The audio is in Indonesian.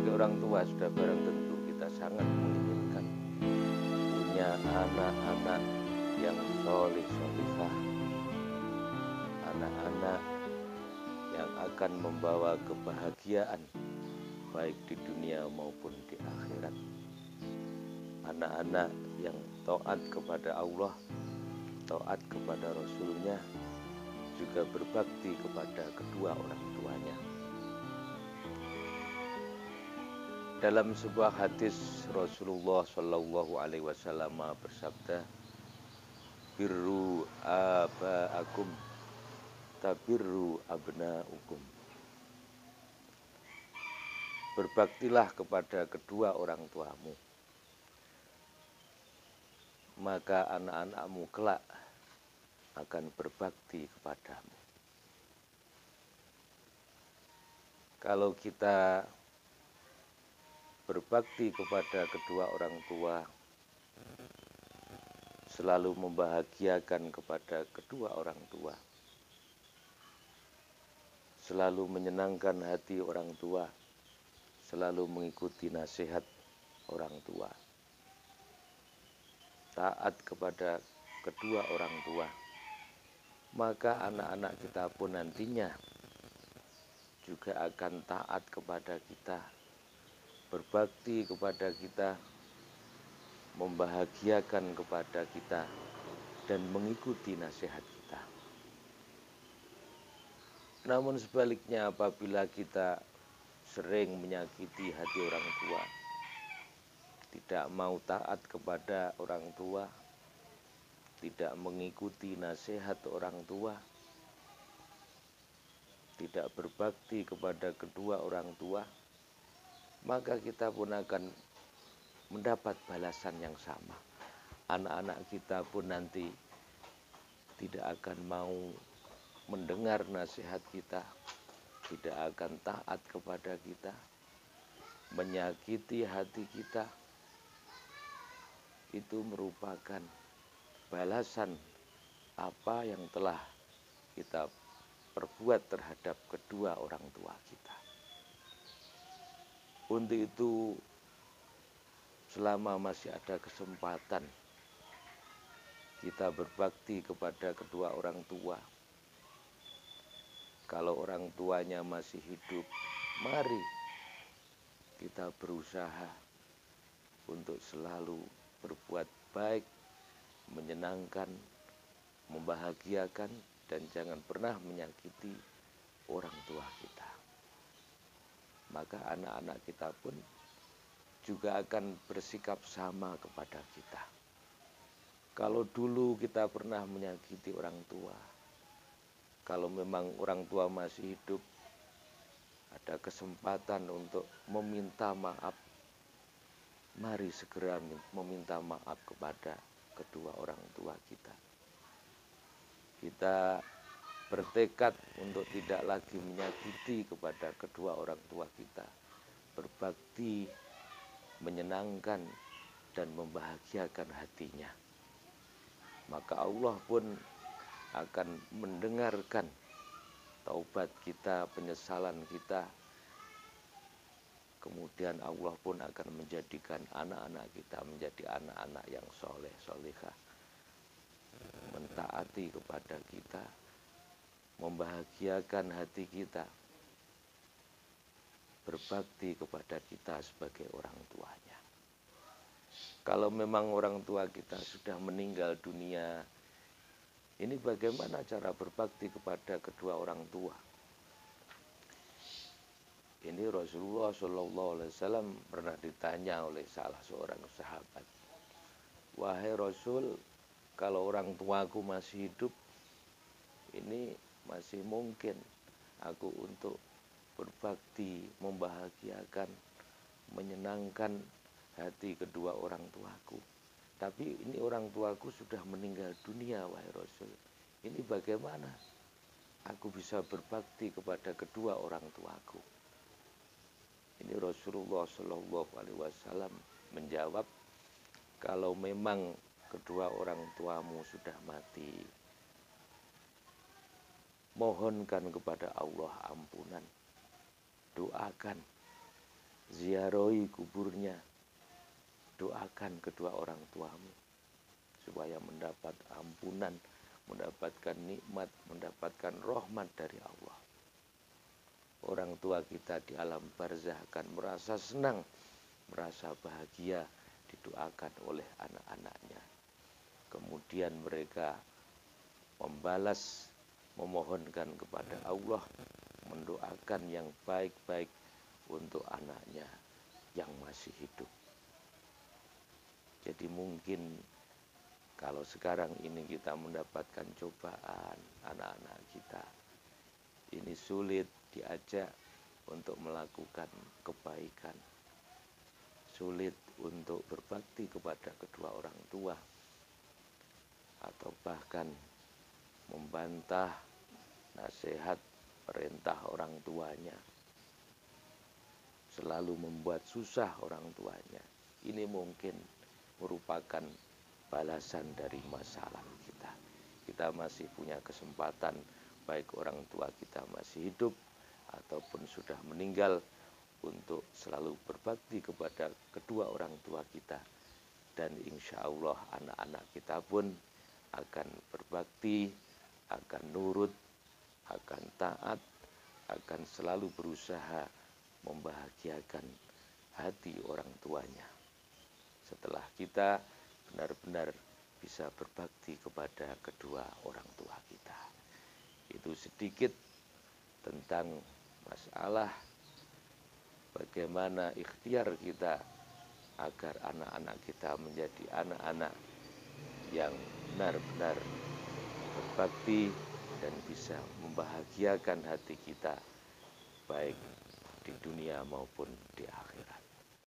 sebagai orang tua sudah barang tentu kita sangat menginginkan punya anak-anak yang soleh solehah, anak-anak yang akan membawa kebahagiaan baik di dunia maupun di akhirat. Anak-anak yang taat kepada Allah, taat kepada Rasul-Nya, juga berbakti kepada kedua orang tuanya. Dalam sebuah hadis Rasulullah Shallallahu Alaihi Wasallam bersabda, "Birru abaakum, tabirru abnaukum." Berbaktilah kepada kedua orang tuamu, maka anak-anakmu kelak akan berbakti kepadamu. Kalau kita berbakti kepada kedua orang tua, selalu membahagiakan kepada kedua orang tua, selalu menyenangkan hati orang tua, selalu mengikuti nasihat orang tua, taat kepada kedua orang tua, maka anak-anak kita pun nantinya juga akan taat kepada kita, berbakti kepada kita, membahagiakan kepada kita, dan mengikuti nasihat kita. Namun sebaliknya, apabila kita sering menyakiti hati orang tua, tidak mau taat kepada orang tua, tidak mengikuti nasihat orang tua, tidak berbakti kepada kedua orang tua, maka kita pun akan mendapat balasan yang sama. Anak-anak kita pun nanti tidak akan mau mendengar nasihat kita, tidak akan taat kepada kita, menyakiti hati kita. Itu merupakan balasan apa yang telah kita perbuat terhadap kedua orang tua kita. Untuk itu, selama masih ada kesempatan kita berbakti kepada kedua orang tua. Kalau orang tuanya masih hidup, mari kita berusaha untuk selalu berbuat baik, menyenangkan, membahagiakan, dan jangan pernah menyakiti orang tua kita. Maka anak-anak kita pun juga akan bersikap sama kepada kita. Kalau dulu kita pernah menyakiti orang tua, kalau memang orang tua masih hidup, ada kesempatan untuk meminta maaf, mari segera meminta maaf kepada kedua orang tua kita. Kita bertekad untuk tidak lagi menyakiti kepada kedua orang tua kita, berbakti, menyenangkan, dan membahagiakan hatinya. Maka Allah pun akan mendengarkan taubat kita, penyesalan kita. Kemudian Allah pun akan menjadikan anak-anak kita menjadi anak-anak yang soleh, solehah, mentaati kepada kita, membahagiakan hati kita, berbakti kepada kita sebagai orang tuanya. Kalau memang orang tua kita sudah meninggal dunia, ini bagaimana cara berbakti kepada kedua orang tua? Ini Rasulullah SAW pernah ditanya oleh salah seorang sahabat, "Wahai Rasul, kalau orang tuaku masih hidup, ini masih mungkin aku untuk berbakti, membahagiakan, menyenangkan hati kedua orang tuaku. Tapi ini orang tuaku sudah meninggal dunia, wahai Rasul. Ini bagaimana aku bisa berbakti kepada kedua orang tuaku?" Ini Rasulullah SAW menjawab, kalau memang kedua orang tuamu sudah mati, mohonkan kepada Allah ampunan, doakan ziarahi kuburnya, doakan kedua orang tuamu supaya mendapat ampunan, mendapatkan nikmat, mendapatkan rahmat dari Allah. Orang tua kita di alam barzah akan merasa senang, merasa bahagia didoakan oleh anak-anaknya. Kemudian mereka membalas, memohonkan kepada Allah, mendoakan yang baik-baik untuk anaknya yang masih hidup. Jadi mungkin kalau sekarang ini kita mendapatkan cobaan, anak-anak kita ini sulit diajak untuk melakukan kebaikan, sulit untuk berbakti kepada kedua orang tua, atau bahkan membantah nasihat perintah orang tuanya, selalu membuat susah orang tuanya. Ini mungkin merupakan balasan dari masa lalu kita. Kita masih punya kesempatan, baik orang tua kita masih hidup ataupun sudah meninggal, untuk selalu berbakti kepada kedua orang tua kita. Dan insya Allah anak-anak kita pun akan berbakti, akan nurut, akan taat, akan selalu berusaha membahagiakan hati orang tuanya. Setelah kita benar-benar bisa berbakti kepada kedua orang tua kita. Itu sedikit tentang masalah bagaimana ikhtiar kita agar anak-anak kita menjadi anak-anak yang benar-benar berbakti dan bisa membahagiakan hati kita, baik di dunia maupun di akhirat.